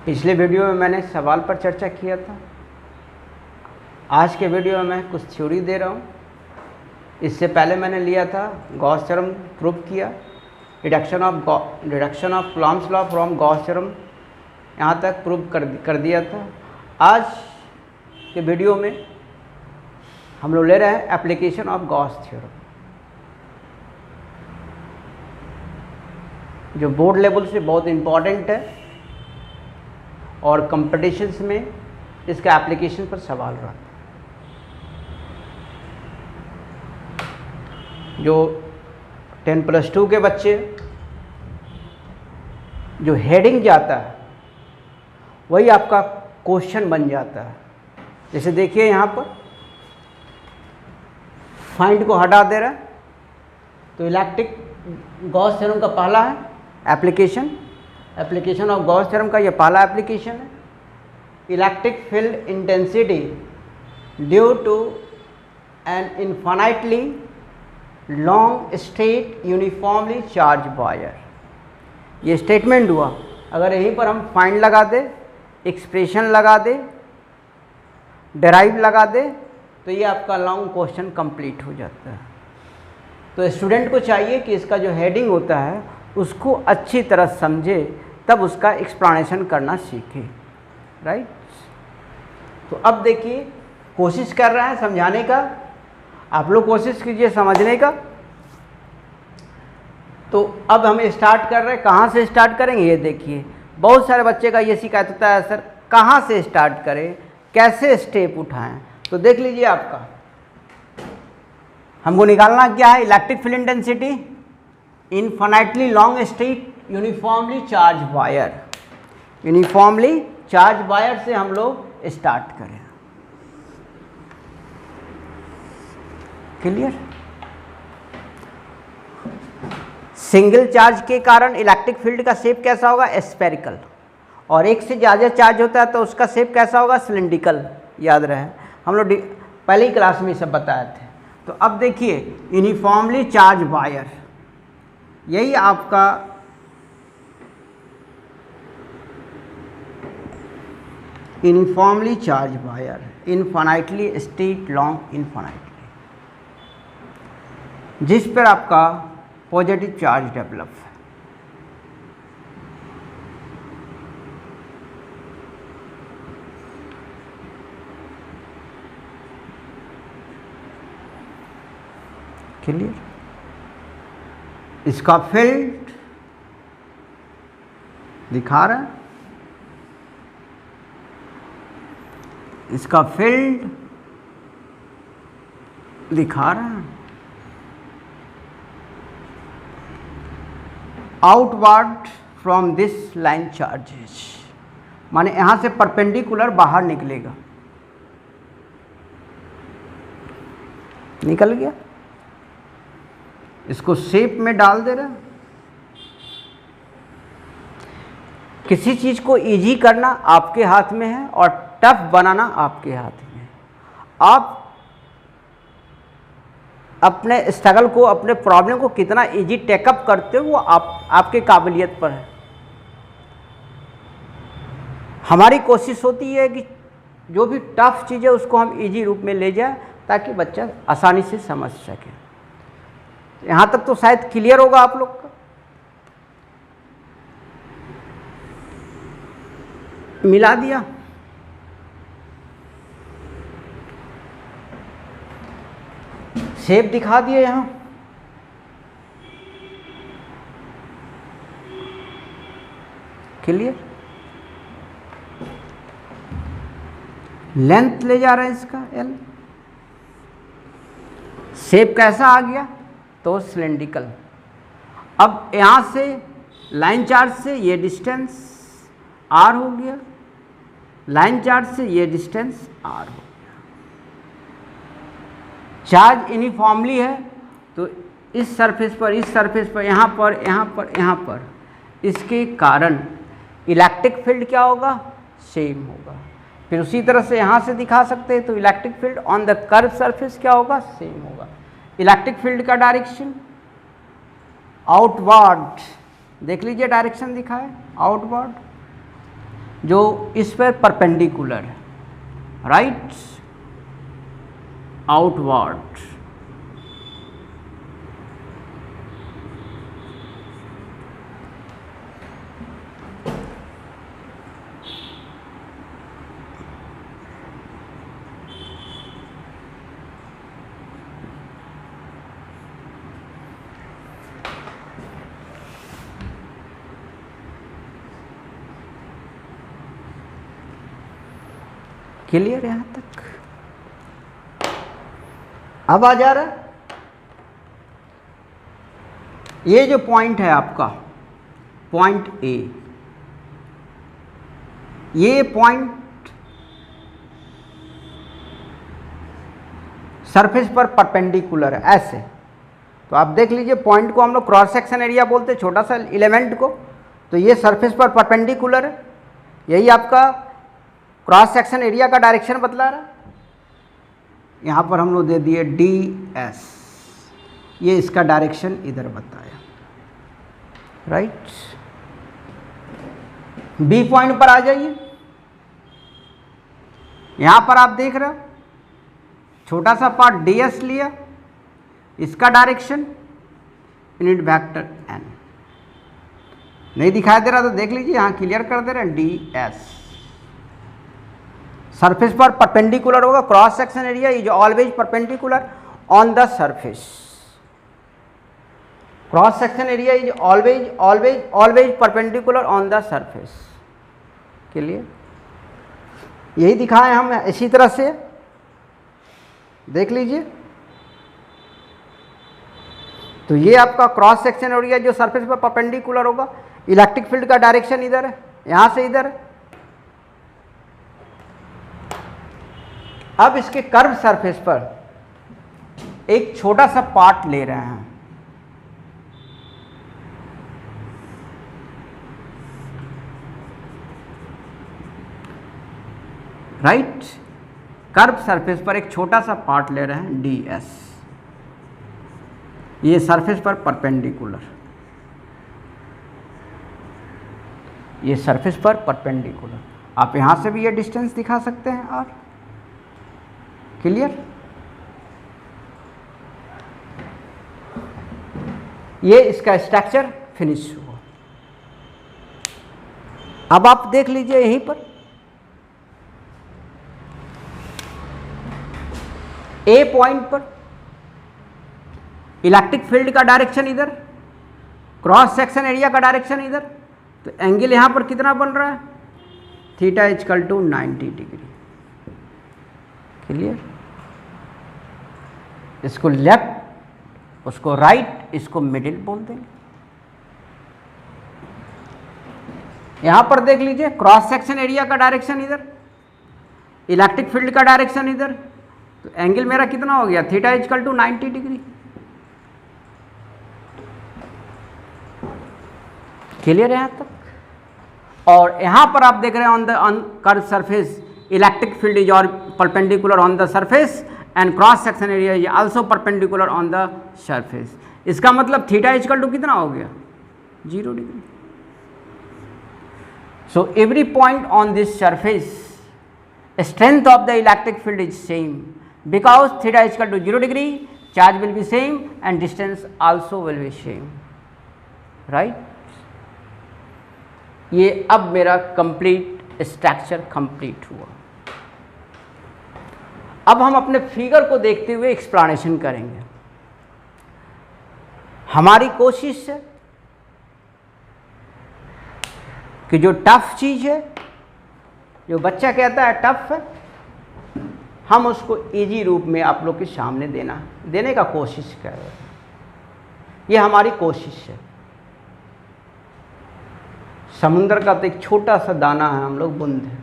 पिछले वीडियो में मैंने सवाल पर चर्चा किया था। आज के वीडियो में मैं कुछ थ्योरी दे रहा हूँ। इससे पहले मैंने लिया था गॉस थ्योरम प्रूव किया, reduction of Coulomb's law from Gauss theorem यहाँ तक प्रूव कर दिया था। आज के वीडियो में हम लोग ले रहे हैं एप्लीकेशन ऑफ गॉस थ्योरम, जो बोर्ड लेवल से बहुत इम्पॉर्टेंट है और कंपटीशंस में इसका एप्लीकेशन पर सवाल रहता है। जो 10+2 के बच्चे जो हेडिंग जाता है वही आपका क्वेश्चन बन जाता है। जैसे देखिए यहाँ पर फाइंड को हटा दे रहा है, तो इलेक्ट्रिक गॉस थ्योरम का पहला है एप्लीकेशन ऑफ गॉस थ्योरम का ये पहला एप्लीकेशन है। Electric field intensity due to an infinitely long straight uniformly charge wire, ये स्टेटमेंट हुआ। अगर यहीं पर हम फाइंड लगा दे, एक्सप्रेशन लगा दे, डेराइव लगा दे, तो ये आपका लॉन्ग क्वेश्चन कंप्लीट हो जाता है। तो स्टूडेंट को चाहिए कि इसका जो हेडिंग होता है उसको अच्छी तरह समझे, तब उसका एक्सप्लेनेशन करना सीखे, राइट। तो अब देखिए, कोशिश कर रहा है समझाने का, आप लोग कोशिश कीजिए समझने का। तो अब हम स्टार्ट कर रहे हैं। कहाँ से स्टार्ट करेंगे ये देखिए। बहुत सारे बच्चे का ये शिकायत होता है, सर कहाँ से स्टार्ट करें, कैसे स्टेप उठाएं। तो देख लीजिए, आपका हमको निकालना क्या है, electric field intensity infinitely long straight uniformly charge wire. Uniformly charge wire से हम लोग स्टार्ट करें। क्लियर। सिंगल चार्ज के कारण इलेक्ट्रिक फील्ड का शेप कैसा होगा, स्फेरिकल, और एक से ज़्यादा चार्ज होता है तो उसका शेप कैसा होगा, सिलिंड्रिकल। याद रहे, हम लोग पहली क्लास में सब बताए थे। तो अब देखिए, यूनिफॉर्मली चार्ज वायर, यही आपका uniformly charge wire, infinitely straight long infinitely, जिस पर आपका पॉजिटिव चार्ज डेवलप है। क्लियर। इसका फील्ड दिखा रहा है, इसका फील्ड दिखा रहा है। Outward from this line charges, माने यहां से परपेंडिकुलर बाहर निकलेगा, निकल गया। इसको शेप में डाल दे रहा। किसी चीज को इजी करना आपके हाथ में है और टफ बनाना आपके हाथ में है। आप अपने स्ट्रगल को, अपने प्रॉब्लम को कितना इजी टेकअप करते हो वो आपके काबिलियत पर है। हमारी कोशिश होती है कि जो भी टफ चीज़ है उसको हम इजी रूप में ले जाएं, ताकि बच्चा आसानी से समझ सके। यहाँ तक तो शायद क्लियर होगा आप लोग का। मिला दिया। शेप दिखा दिए यहाँ। क्लियर। लेंथ ले जा रहे हैं इसका एल। शेप कैसा आ गया, तो सिलिंड्रिकल। अब यहाँ से लाइन चार्ज से ये डिस्टेंस आर हो गया, लाइन चार्ज से ये डिस्टेंस आर हो गया। चार्ज यूनिफॉर्मली है, तो इस सरफेस पर, इस सरफेस पर, यहाँ पर, यहाँ पर, यहाँ पर, इसके कारण इलेक्ट्रिक फील्ड क्या होगा, सेम होगा। फिर उसी तरह से यहाँ से दिखा सकते हैं, तो electric field on the curve surface क्या होगा, सेम होगा। इलेक्ट्रिक फील्ड का डायरेक्शन आउटवर्ड, देख लीजिए डायरेक्शन दिखा है आउटवर्ड, जो इस पर परपेंडिकुलर है, राइट, आउटवर्ड। क्लियर यहां तक? अब आ जा रहा है ये जो पॉइंट है आपका, पॉइंट ए, ये पॉइंट सरफेस पर परपेंडिकुलर है ऐसे। तो आप देख लीजिए पॉइंट को हम लोग क्रॉस सेक्शन एरिया बोलते हैं, छोटा सा एलिमेंट को। तो ये सरफेस पर परपेंडिकुलर है, यही आपका क्रॉस सेक्शन एरिया का डायरेक्शन बतला रहा है। यहाँ पर हम लोग दे दिए ds, ये इसका डायरेक्शन इधर बताया, राइट। बी पॉइंट पर आ जाइए, यहाँ पर आप देख रहे हो छोटा सा पार्ट ds लिया, इसका डायरेक्शन यूनिट वेक्टर n। नहीं दिखाई दे रहा तो देख लीजिए, यहाँ क्लियर कर दे रहे हैं ds। सरफेस पर परपेंडिकुलर होगा, cross section area is always perpendicular on the surface. Cross section area is always perpendicular on the surface. Clear? यही दिखाएं हम इसी तरह से, देख लीजिए। तो ये आपका क्रॉस सेक्शन एरिया जो सरफेस पर परपेंडिकुलर होगा, इलेक्ट्रिक फील्ड का डायरेक्शन इधर है, यहां से इधर है। अब इसके कर्व सरफेस पर एक छोटा सा पार्ट ले रहे हैं, राइट। कर्व सरफेस पर एक छोटा सा पार्ट ले रहे हैं ds, ये सरफेस पर परपेंडिकुलर, ये सरफेस पर परपेंडिकुलर। आप यहां से भी ये डिस्टेंस दिखा सकते हैं और क्लियर? ये इसका स्ट्रक्चर फिनिश हुआ। अब आप देख लीजिए यहीं पर ए पॉइंट पर इलेक्ट्रिक फील्ड का डायरेक्शन इधर, क्रॉस सेक्शन एरिया का डायरेक्शन इधर। तो एंगल यहां पर कितना बन रहा है? Theta equal to 90 degree. Clear? इसको लेफ्ट, उसको राइट, इसको मिडिल बोल देंगे। यहां पर देख लीजिए क्रॉस सेक्शन एरिया का डायरेक्शन इधर, इलेक्ट्रिक फील्ड का डायरेक्शन इधर। तो एंगल मेरा कितना हो गया? Theta equal to 90 degree. Clear है यहां तक? और यहां पर आप देख रहे हैं on the curve surface electric field is और perpendicular on the surface and cross section area is also perpendicular on the surface. इसका मतलब थीटा इक्वल टू कितना हो गया? 0 degree. So every point on this surface strength of the electric field is same because theta is equal to 0 degree, charge will be same and distance also will be same, right? ये अब मेरा complete structure complete हुआ। अब हम अपने figure को देखते हुए एक्सप्लेनेशन करेंगे। हमारी कोशिश है कि जो टफ चीज है, जो बच्चा कहता है टफ है, हम उसको इजी रूप में आप लोग के सामने देने का कोशिश कर रहे हैं। ये हमारी कोशिश है। समुद्र का तो एक छोटा सा दाना है, हम लोग बूंद है।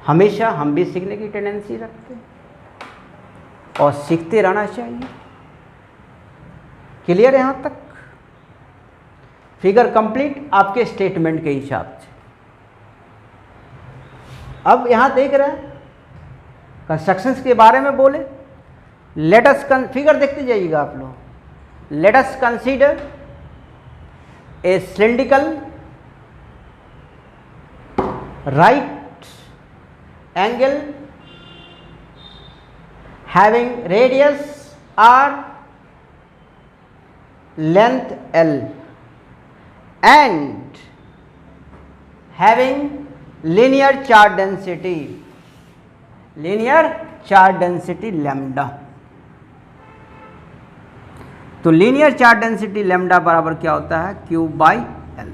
हमेशा हम भी सीखने की टेंडेंसी रखते हैं और सीखते रहना चाहिए। क्लियर है यहां तक? फिगर कंप्लीट आपके स्टेटमेंट के हिसाब से। अब यहां देख रहे हैं कंस्ट्रक्शंस के बारे में बोले। लेट अस फिगर देखते जाइएगा आप लोग। Let us consider a cylindrical right angle having radius r, length l, and having linear charge density lambda। तो लीनियर चार्ज डेंसिटी लैम्डा बराबर क्या होता है, Q by L.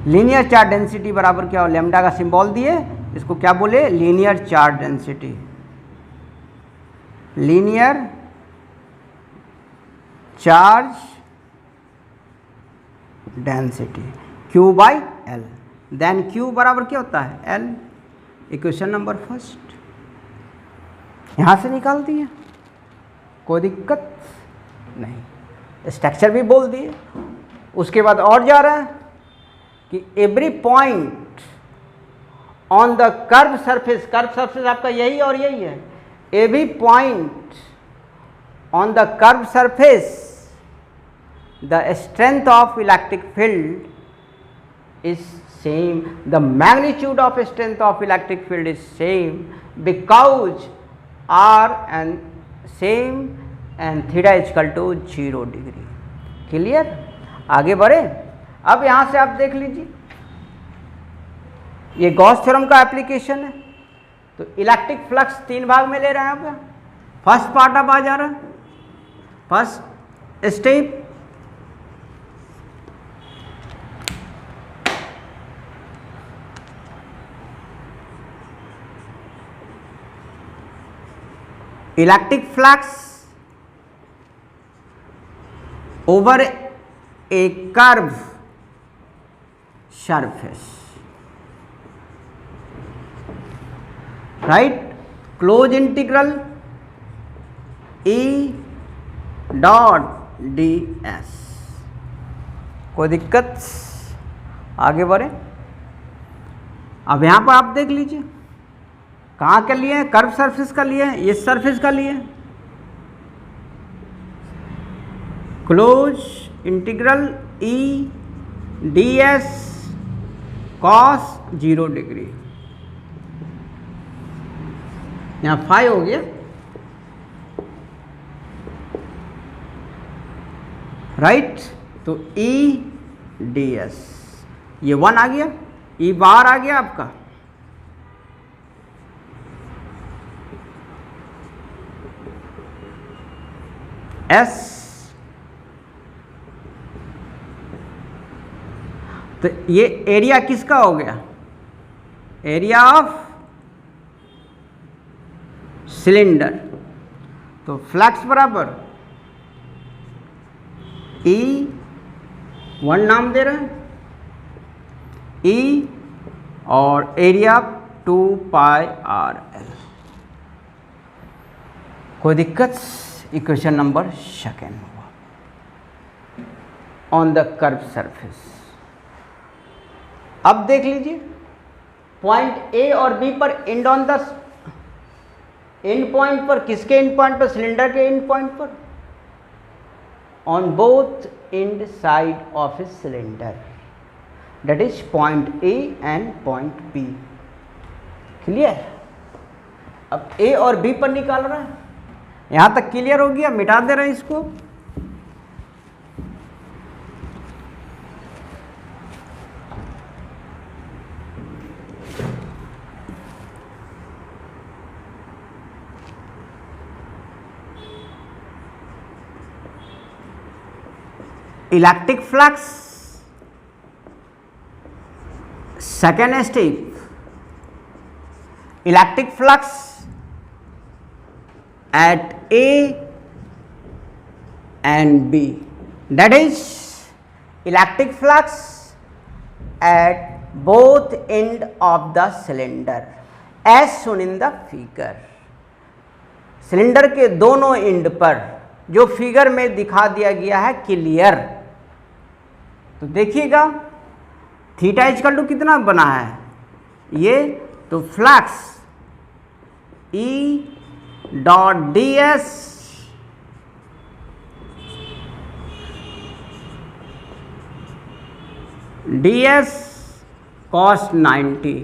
Linear charge density बराबर क्या हो, लैम्डा का सिंबल दिए, इसको क्या बोले, linear charge density. Linear charge density Q by L, then Q बराबर क्या होता है, L। इक्वेशन नंबर फर्स्ट यहां से निकाल दिए, कोई दिक्कत नहीं, स्ट्रक्चर भी बोल दिए। उसके बाद और जा रहा है कि every point on the curve surface, curve surface आपका यही और यही है, every point on the curve surface the strength of electric field is same, the magnitude of strength of electric field is same because r and same and theta equal to 0 degree. Clear, आगे बढ़े। अब यहां से आप देख लीजिए, ये Gauss theorem का एप्लीकेशन है। तो इलेक्ट्रिक फ्लक्स 3 भाग में ले रहे हैं आप। फर्स्ट पार्ट अब आ जा रहा है, first step electric flux over a curve surface, right, close integral E dot ds। कोई दिक्कत, आगे बढ़े। अब यहां पर आप देख लीजिए, कहाँ के लिए, कर्व सरफेस का लिए, ये सरफेस का लिए, close integral E ds cos 0 degree, यहाँ 5 हो गया, राइट। तो E ds ये 1 आ गया, E बाहर आ गया आपका, S। तो ये एरिया किसका हो गया, एरिया ऑफ सिलेंडर। तो फ्लक्स बराबर E1 नाम दे रहे हैं, E और एरिया 2 पाई आर एल। कोई दिक्कत, इक्वेशन नंबर सेकेंड हुआ ऑन द कर्व सरफेस। अब देख लीजिए, पॉइंट ए और बी पर end on the end point पर, किसके एंड पॉइंट पर, सिलेंडर के एंड पॉइंट पर, on both end side of a cylinder, that is point A and point B. Clear. अब ए और बी पर निकाल रहा है, यहां तक क्लियर हो गया, मिटा दे रहे हैं इसको। Electric flux second step, electric flux at A and B, that is electric flux at both end of the cylinder as shown in the figure। Cylinder के दोनों एंड पर, जो फिगर में दिखा दिया गया है क्लियर। तो देखिएगा थीटा इक्वल टू कितना बना है ये, तो flux E dot ds cos 90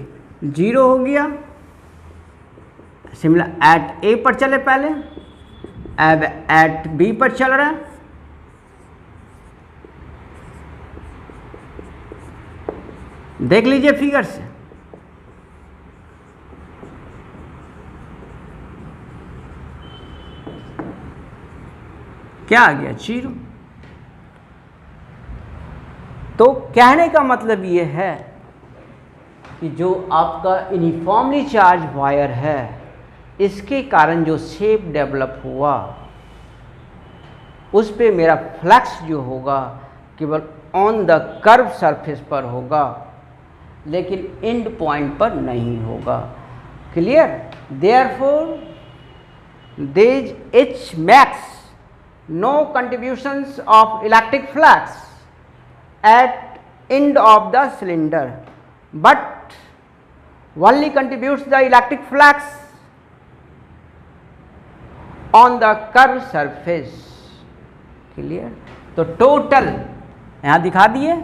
0 हो गया। सिमिलर एट ए पर चले पहले, अब एट बी पर चल रहा है। देख लीजिए फिगर से, क्या आ गया 0। तो कहने का मतलब ये है कि जो आपका यूनिफॉर्मली चार्ज वायर है, इसके कारण जो शेप डेवलप हुआ उस पे मेरा फ्लक्स जो होगा केवल ऑन द कर्व सरफेस पर होगा, लेकिन एंड पॉइंट पर नहीं होगा। Clear? Therefore there is h max no contributions of electric flux at end of the cylinder, but only contributes the electric flux on the curved surface. Clear? तो total यहाँ दिखा दिए,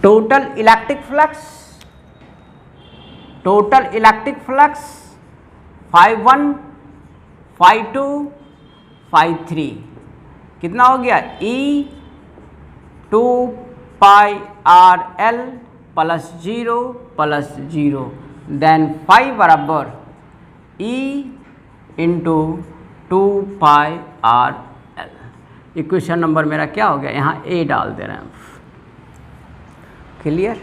total electric flux phi1 phi2 phi3 कितना हो गया? E 2 pi r l plus 0 then phi बराबर E into 2 pi r l। Equation number मेरा क्या हो गया? यहाँ ए डाल दे रहे हैं। क्लियर?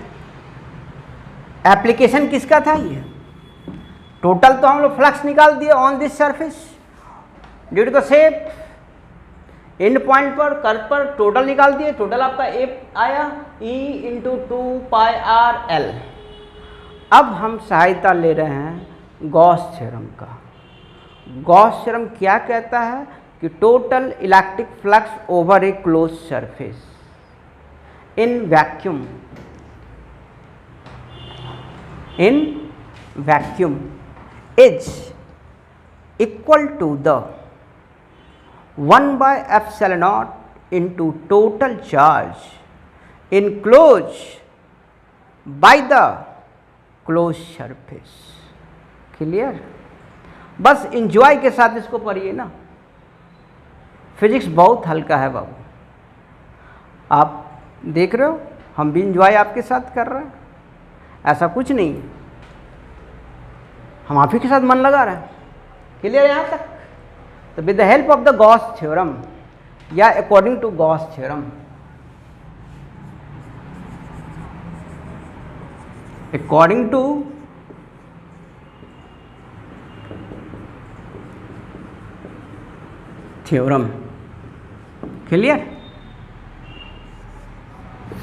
एप्लीकेशन किसका था ये? टोटल तो हम लोग फ्लक्स निकाल दिए on this surface due to the shape, end point पर कर्व पर टोटल निकाल दिए। टोटल आपका ए आया E into 2 pi r l. अब हम सहायता ले रहे हैं गॉस थ्योरम का। गॉस थ्योरम क्या कहता है कि total electric flux over a close surface in vacuum is equal to the 1 by epsilon naught into total charge enclosed by the closed surface। Clear? बस इंजॉय के साथ इसको पढ़िए ना, फिजिक्स बहुत हल्का है बाबू। आप देख रहे हो, हम भी इंजॉय आपके साथ कर रहे हैं, ऐसा कुछ नहीं, हम आप ही के साथ मन लगा रहे हैं। क्लियर यहाँ तक? तो with the help of the Gauss theorem या according to Gauss theorem, according to theorem, clear?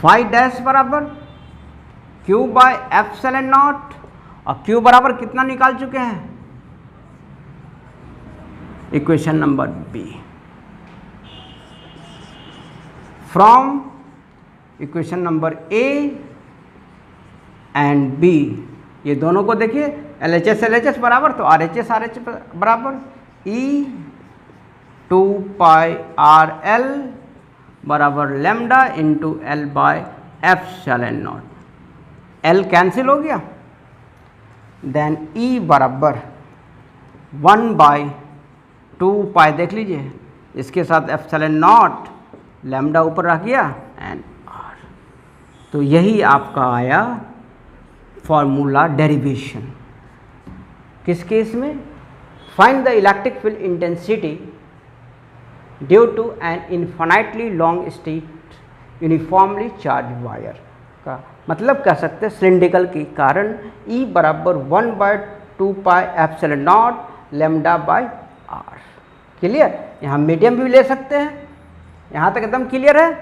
Phi dash बराबर क्यू बाय एप्सिलॉन नॉट, और क्यू बराबर कितना निकाल चुके हैं? Equation number B from equation number A and B. ये दोनों को देखिए, LHS बराबर, तो RHS बराबर E 2 पाई आर एल बराबर lambda into L by epsilon not. L cancel हो गया, देन E बराबर 1 बाई 2 पाई, देख लीजिए इसके साथ एप्सिलॉन नॉट, लैम्डा ऊपर रख गया एंड आर। तो यही आपका आया फॉर्मूला डेरिवेशन। किस केस में? Find the electric field intensity due to an infinitely long straight uniformly charge wire का मतलब कह सकते हैं सिलिंड्रिकल के कारण E बराबर 1 by 2 pi epsilon naught lambda by r. Clear? यहाँ मीडियम भी ले सकते हैं, यहाँ तक एकदम क्लियर है।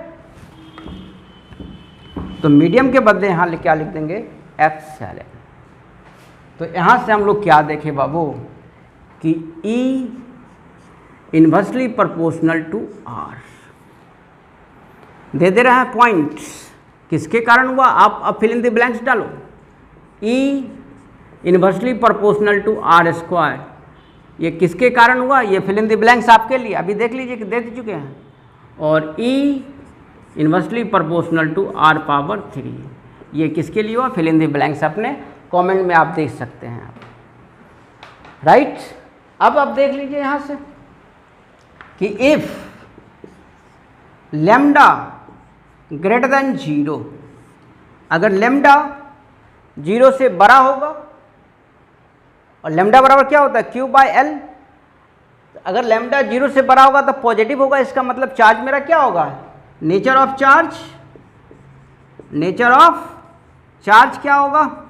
तो मीडियम के बदले यहाँ क्या लिख देंगे? एप्सिलॉन। तो यहाँ से हम लोग क्या देखें बाबू कि E inversely proportional to R दे रहे हैं पॉइंट्स। किसके कारण हुआ? आप अब फिल इन द ब्लैंक्स डालो। E inversely proportional to R square, ये किसके कारण हुआ? ये फिल इन द ब्लैंक्स आपके लिए अभी देख लीजिए कि दे चुके हैं। और E inversely proportional to r power 3। ये किसके लिए हुआ, फिल इन द ब्लैंक्स अपने कमेंट में आप देख सकते हैं आप, राइट। अब आप देख लीजिए यहाँ से कि इफ लैम्डा ग्रेटर देन 0, अगर लैम्डा 0 से बड़ा होगा, और लैम्डा बराबर क्या होता है, Q/L, अगर लैम्डा 0 से बड़ा होगा तो पॉजिटिव होगा, इसका मतलब चार्ज मेरा क्या होगा, nature of charge, nature of charge क्या होगा,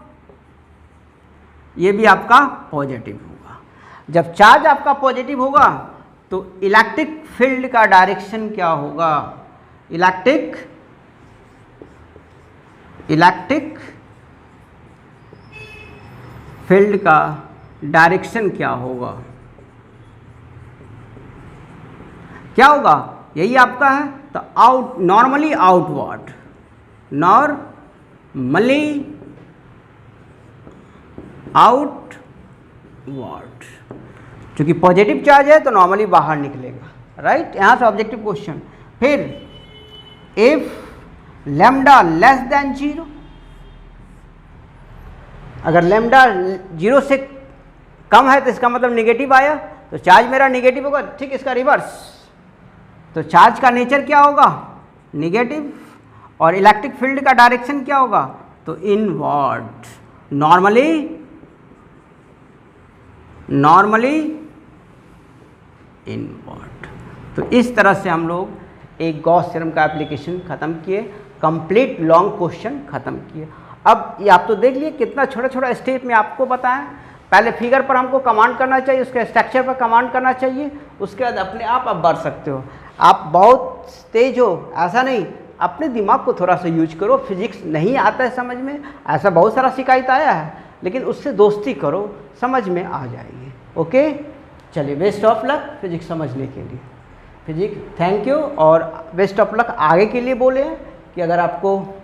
ये भी आपका पॉजिटिव होगा। जब चार्ज आपका पॉजिटिव होगा तो इलेक्ट्रिक फील्ड का डायरेक्शन क्या होगा, इलेक्ट्रिक फील्ड का डायरेक्शन क्या होगा, क्या होगा, यही आपका है। तो नॉर्मली आउटवर्ड, नॉर्मली आउटवर्ड, क्योंकि पॉजिटिव चार्ज है तो नॉर्मली बाहर निकलेगा, राइट। यहाँ से ऑब्जेक्टिव क्वेश्चन। फिर इफ लैम्डा लेस देन 0, अगर लैम्डा 0 से कम है तो इसका मतलब निगेटिव आया, तो चार्ज मेरा निगेटिव होगा, ठीक। इसका रिवर्स, तो चार्ज का नेचर क्या होगा, निगेटिव, और इलेक्ट्रिक फील्ड का डायरेक्शन क्या होगा, तो इनवर्ड, नॉर्मली इनवर्ड। तो इस तरह से हम लोग एक गॉस थ्योरम का एप्लीकेशन ख़त्म किए, कंप्लीट लॉन्ग क्वेश्चन ख़त्म किए। अब ये आप तो देख लिए कितना छोटा छोटा स्टेप में आपको बताएं। पहले फिगर पर हमको कमांड करना चाहिए, उसके स्ट्रक्चर पर कमांड करना चाहिए, उसके बाद अपने आप बढ़ सकते हो। आप बहुत तेज हो ऐसा नहीं, अपने दिमाग को थोड़ा सा यूज करो। फिजिक्स नहीं आता है समझ में, ऐसा बहुत सारा शिकायत आया है, लेकिन उससे दोस्ती करो, समझ में आ जाएगी। ओके, चलिए, बेस्ट ऑफ लक फिजिक्स समझने के लिए। फिजिक्स थैंक यू, और बेस्ट ऑफ लक आगे के लिए बोले कि अगर आपको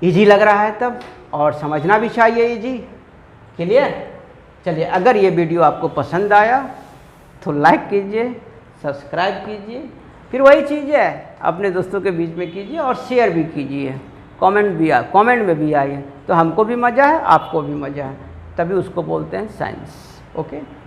इजी लग रहा है तब, और समझना भी चाहिए इजी। क्लियर? चलिए, अगर ये वीडियो आपको पसंद आया तो लाइक कीजिए, सब्सक्राइब कीजिए, फिर वही चीज़ है अपने दोस्तों के बीच में कीजिए, और शेयर भी कीजिए, कमेंट में भी आइए, तो हमको भी मज़ा है, आपको भी मज़ा है, तभी उसको बोलते हैं साइंस। ओके।